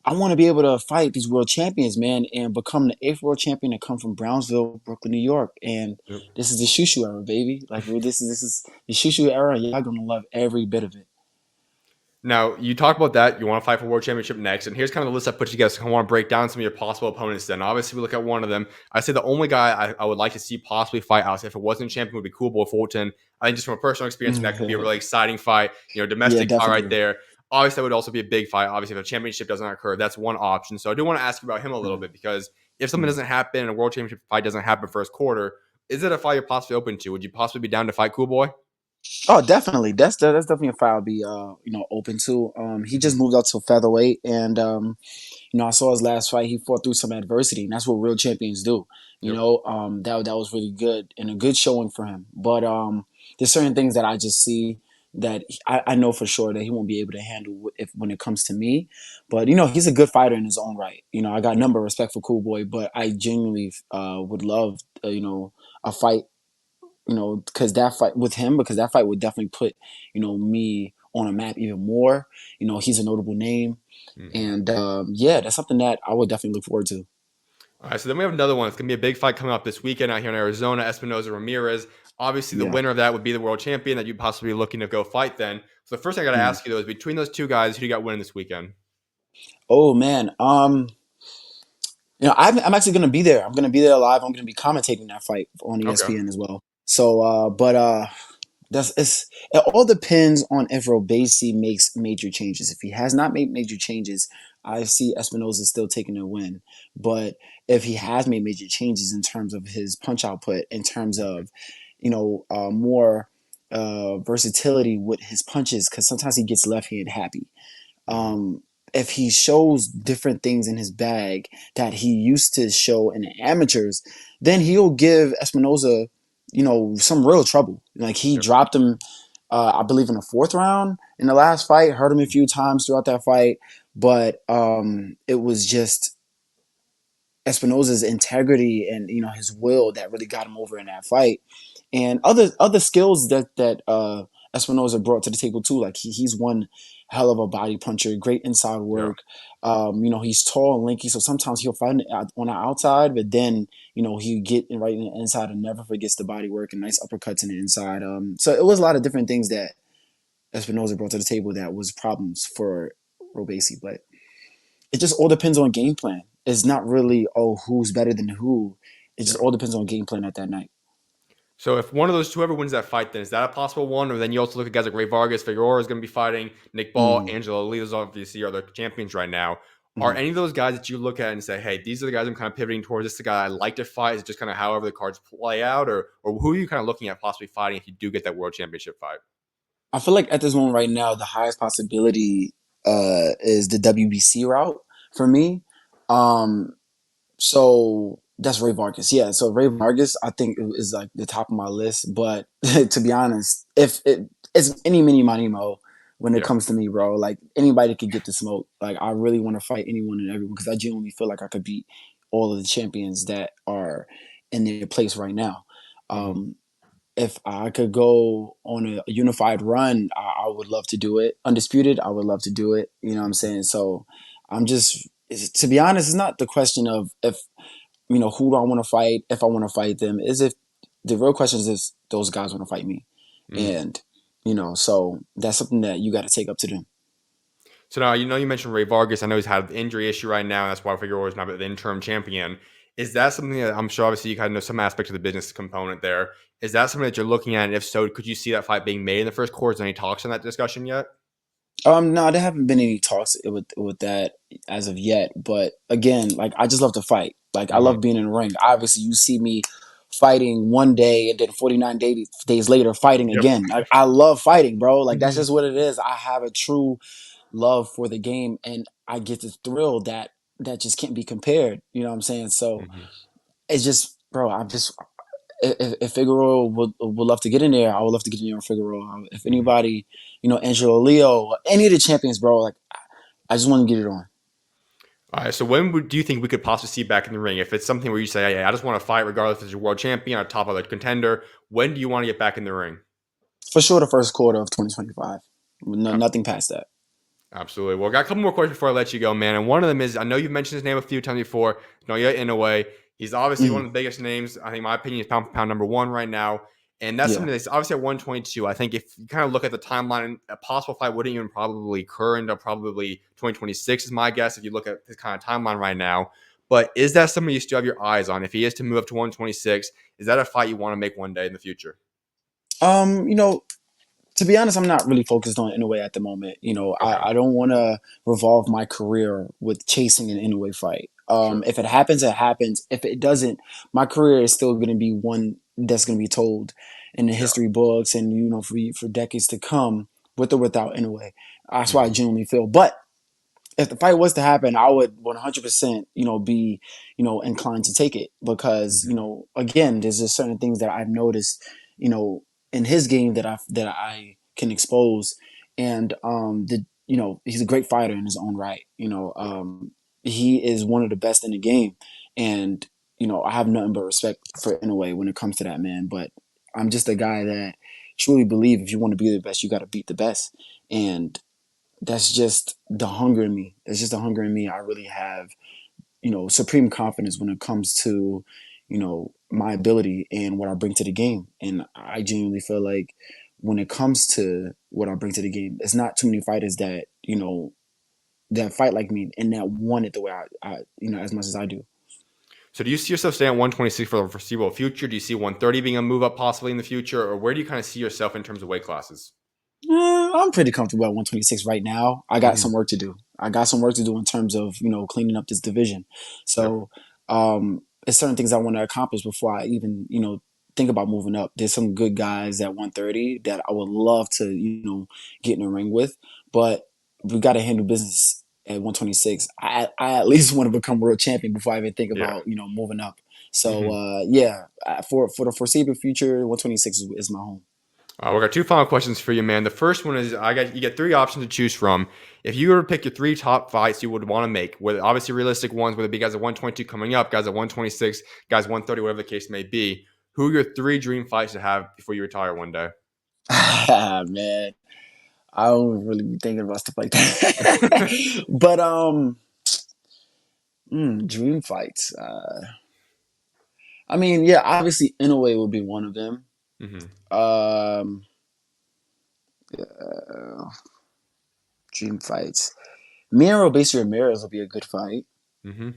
I want to be able to fight these world champions, man, and become the eighth world champion to come from Brownsville, Brooklyn, New York. And Yep. this is the Shu Shu era, baby. Like this is the Shu Shu era. Y'all gonna love every bit of it. Now, you talk about that. You want to fight for world championship next. And here's kind of the list I put together. So I want to break down some of your possible opponents then. Obviously, we look at one of them. I say the only guy I would like to see possibly fight out, if it wasn't a champion, would be Cool Boy Fulton. I think just from a personal experience, that could be a really exciting fight. You know, Yeah, domestic fight right definitely. there. Obviously, that would also be a big fight. Obviously, if a championship doesn't occur, that's one option. So I do want to ask you about him a little Mm, bit because if something mm. doesn't happen and a world championship fight doesn't happen first quarter, is it a fight you're possibly open to? Would you possibly be down to fight Cool Boy? Oh, definitely. That's definitely a fight I'll be you know, open to. He Mhm. just moved up to featherweight, and you know, I saw his last fight. He fought through some adversity, and that's what real champions do. You Yep. know, that was really good and a good showing for him. But there's certain things that I just see that I know for sure that he won't be able to handle if when it comes to me. But he's a good fighter in his own right. I got a number of respect for Cool Boy, but I genuinely would love a fight. Because that fight with him, because that fight would definitely put me on a map even more. He's a notable name, Mhm. and yeah, that's something that I would definitely look forward to. All right, so then we have another one. It's going to be a big fight coming up this weekend out here in Arizona. Espinoza Ramirez. Obviously, the Yeah. winner of that would be the world champion that you'd possibly be looking to go fight then. So the first thing I got to Mm. ask you though is between those two guys, who do you got winning this weekend? Oh man. I'm actually gonna be there. I'm gonna be there live. I'm gonna be commentating that fight on Okay. ESPN as well. So, but it all depends on if Robesi makes major changes. If he has not made major changes, I see Espinoza still taking a win. But if he has made major changes in terms of his punch output, in terms of more versatility with his punches, because sometimes he gets left hand happy. Mhm. um, if he shows different things in his bag that he used to show in the amateurs, then he'll give Espinoza, some real trouble. Like he Yep. dropped him, I believe, in the fourth round in the last fight. Hurt him a few times throughout that fight, but it was just Espinoza's integrity and his will that really got him over in that fight, and other skills that Espinoza brought to the table too. Like he's one hell of a body puncher, great inside Yeah. work. He's tall and lanky, so sometimes he'll fight on the outside, but then he get right in the inside and never forgets the body work and nice uppercuts in the inside. So it was a lot of different things that Espinoza brought to the table that was problems for Robesi, but it just all depends on game plan. It's not really who's better than who. It just Yeah. all depends on game plan at that night. So if one of those, whoever wins that fight, then is that a possible one? Or then you also look at guys like Ray Vargas, Figueroa is going to be fighting, Nick Ball, Mm, Angelo Leo's obviously are the champions right now. Are mm. any of those guys that you look at and say, hey, these are the guys I'm kind of pivoting towards? This is the guy I like to fight. Is it just kind of however the cards play out? Or who are you kind of looking at possibly fighting if you do get that world championship fight? I feel like at this moment right now, the highest possibility is the WBC route for me. Um, So that's Ray Vargas. Yeah. So Ray Vargas, I think is like the top of my list. But to be honest, if it's any mini money mo when it Yeah. comes to me, bro. Like anybody could get the smoke. Like I really want to fight anyone and everyone because I genuinely feel like I could beat all of the champions that are in their place right now. Mhm. Um, if I could go on a unified run, I would love to do it. Undisputed, I would love to do it. You know what I'm Mhm. saying? So I'm just, to be honest, it's not the question of if, who do I want to fight, if I want to fight them, is if the real question is if those guys want to fight me. Mhm. And, so that's something that you got to take up to them. So now you mentioned Ray Vargas. I know he's had an injury issue right now, and that's why Figueroa is not the interim champion. Is that something that I'm sure obviously you kind of know some aspect of the business component there? Is that something that you're looking at? And if so, could you see that fight being made in the first quarter? Is there any talks in that discussion yet? No, there haven't been any talks with that as of yet. But again, like I just love to fight. Like I Hmm. love being in the ring. Obviously, you see me fighting one day and then 49 days later fighting Yep. again. I love fighting, bro. Like that's Hmm. just what it is. I have a true love for the game, and I get this thrill that just can't be compared. You know what I'm saying? So Hmm. it's just, bro. I'm just if Figueroa would love to get in there, I would love to get in there with Figueroa. If Hmm. anybody, Angelo Leo, any of the champions, bro, like I just want to get it on. All right. So when do you think we could possibly see back in the ring? If it's something where you say, "Hey, I just want to fight, regardless if it's your world champion or top of the contender," when do you want to get back in the ring? For sure, the first quarter of 2025. No, nothing past that. Absolutely. Well, I got a couple more questions before I let you go, man. And one of them is I know you've mentioned his name a few times before. Naoya Inoue. He's obviously one Mm, of the biggest names. I think, in my opinion, he's pound for pound number one right now. And that's yeah. something that's obviously at 122. I think if you kind of look at the timeline, a possible fight wouldn't even probably occur until probably 2026 is my guess if you look at his kind of timeline right now. But is that something you still have your eyes on? If he is to move up to 126, is that a fight you want to make one day in the future? Um, you know, to be honest, I'm not really focused on Inoue at the moment. Okay. I don't want to revolve my career with chasing an Inoue fight. Sure. If it happens, it happens. If it doesn't, my career is still going to be one that's going to be told in the Yeah. history books and for decades to come, with or without Inoue. That's why I Hmm. genuinely feel. But if the fight was to happen, I would 100%, be, inclined to take it because, Hmm. again, there's just certain things that I've noticed, in his game that I can expose. And he's a great fighter in his own right. He is one of the best in the game, and I have nothing but respect for Inoue when it comes to that man. But I'm just a guy that truly believe if you want to be the best, you got to beat the best, and that's just the hunger in me. It's just the hunger in me. I really have supreme confidence when it comes to my ability and what I bring to the game. And I genuinely feel like when it comes to what I bring to the game, it's not too many fighters that that fight like me and that want it the way I as much as I do. So do you see yourself staying at 126 for the foreseeable future? Do you see 130 being a move up possibly in the future? Or where do you kind of see yourself in terms of weight classes? I'm pretty comfortable at 126 right now. I got some work to do. I got some work to do in terms of cleaning up this division. Yep. So it's certain things I want to accomplish before I even think about moving up. There's some good guys at 130 that I would love to get in the ring with, but we got to handle business at 126. I at least want to become world champion before I even think Yeah. about moving up. So Mm-hmm. for the foreseeable future, 126 is my home. We got two final questions for you, man. The first one is you get three options to choose from. If you were to pick your three top fights you would want to make, with obviously realistic ones, whether it be guys at 122 coming up, guys at 126, guys 130, whatever the case may be, who are your three dream fights to have before you retire one day? Man, I don't really be thinking about stuff like that. But dream fights. I mean, yeah, obviously, Inoue would be one of them. Mm-hmm. Um, uh, dream fights. Me and Robeisy Ramirez will be a good fight. Mm-hmm.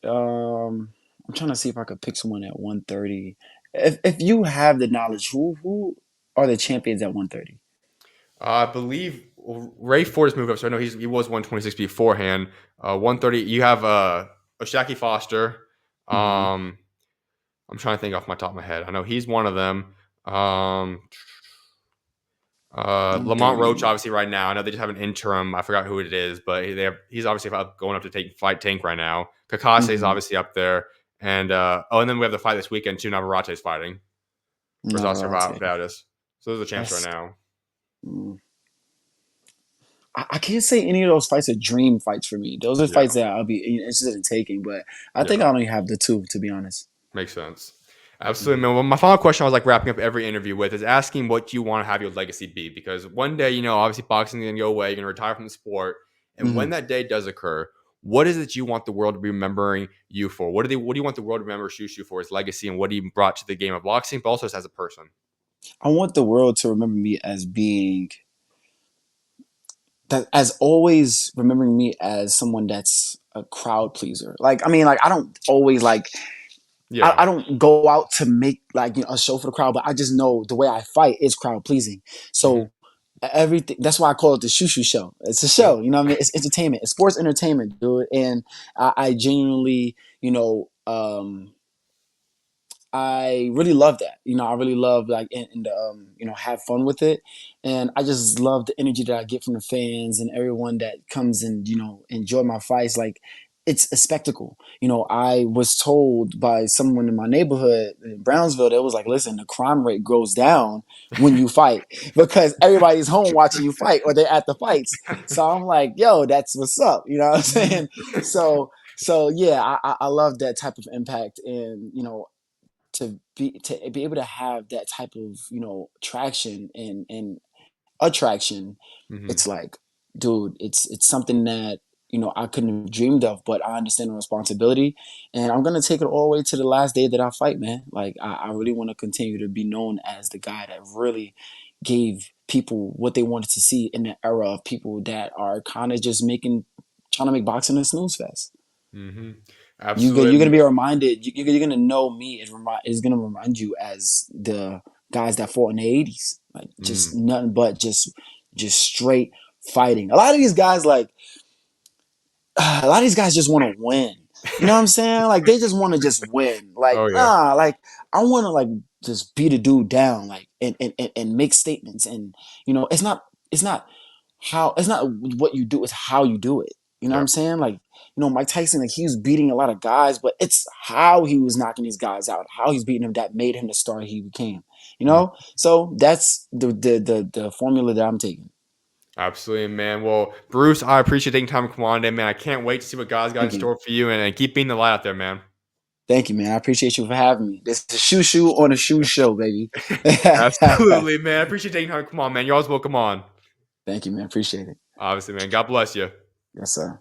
I'm trying to see if I could pick someone at 130. If you have the knowledge, who are the champions at 130? I believe Ray Ford has moved up, so I know he was 126 beforehand. 130, you have Oshaki Foster. Mm-hmm. Um, I'm trying to think off my top of my head. I know he's one of them. Um, Lamont Roach, 130. obviously, right now. I know they just have an interim. I forgot who it is, but he's obviously going up to fight Tank right now. Kakase is Mm-hmm. obviously up there. And and then we have the fight this weekend, too. Navarrate's fighting versus Oscar Navarrete. Valdez. So those are the champs right That's. now. Mm, I can't say any of those fights are dream fights for me. Those are Yeah. fights that I'll be interested in taking, but I think Yeah. I only have the two, to be honest. Makes sense. Mm-hmm. Absolutely, man. Well, my final question I was like wrapping up every interview with is asking what you want to have your legacy be. Because one day, obviously boxing is going to go away. You're going to retire from the sport. And Mm-hmm. when that day does occur, what is it you want the world to be remembering you for? What do you want the world to remember Shu Shu for, his legacy and what he brought to the game of boxing, but also as a person? I want the world to remember me as being that, as always remembering me as someone that's a crowd pleaser. Like, I mean, like I don't always like Yeah. I don't go out to make like a show for the crowd, but I just know the way I fight is crowd pleasing. Mm-hmm. So everything, that's why I call it the Shu Shu Show. It's a Yep. show, you know what I mean? It's entertainment. It's sports entertainment, dude. And I genuinely, I really love that. I really love like and have fun with it, and I just love the energy that I get from the fans and everyone that comes and enjoy my fights. Like it's a spectacle. I was told by someone in my neighborhood in Brownsville that was like, "Listen, the crime rate goes down when you fight because everybody's home watching you fight or they're at the fights." So I'm like, "Yo, that's what's up." You know what I'm saying? So yeah, I love that type of impact, and to be able to have that type of traction and attraction. Mm-hmm. It's like, dude, it's something that I couldn't have dreamed of, but I understand the responsibility, and I'm gonna take it all the way to the last day that I fight, man. Like I really want to continue to be known as the guy that really gave people what they wanted to see in the era of people that are kind of just trying to make boxing a snooze fest. Mm-hmm. You're gonna Absolutely. be reminded. You're gonna know me. It's gonna remind you as the guys that fought in the '80s, like just Mm. nothing but just straight fighting. A lot of these guys, like a lot of these guys, just want to win. You know what I'm saying? Like they just want to just win. Like Oh yeah. nah, like I want to like just beat a dude down, like and make statements. And it's not what you do, it's how you do it. You know what I'm Yep. saying? Like, Mike Tyson, like he was beating a lot of guys, but it's how he was knocking these guys out, how he's beating them that made him the star he became. You know, so that's the formula that I'm taking. Absolutely, man. Well, Bruce, I appreciate taking time to come on today, man. I can't wait to see what God's got in Thank you. store for you, and keep being the light out there, man. Thank you, man. I appreciate you for having me. This is Shu Shu on the SchuZ Show, baby. Absolutely, man. I appreciate taking time to come on, man. You're always welcome on. Thank you, man. Appreciate it. Obviously, man. God bless you. Yes, sir.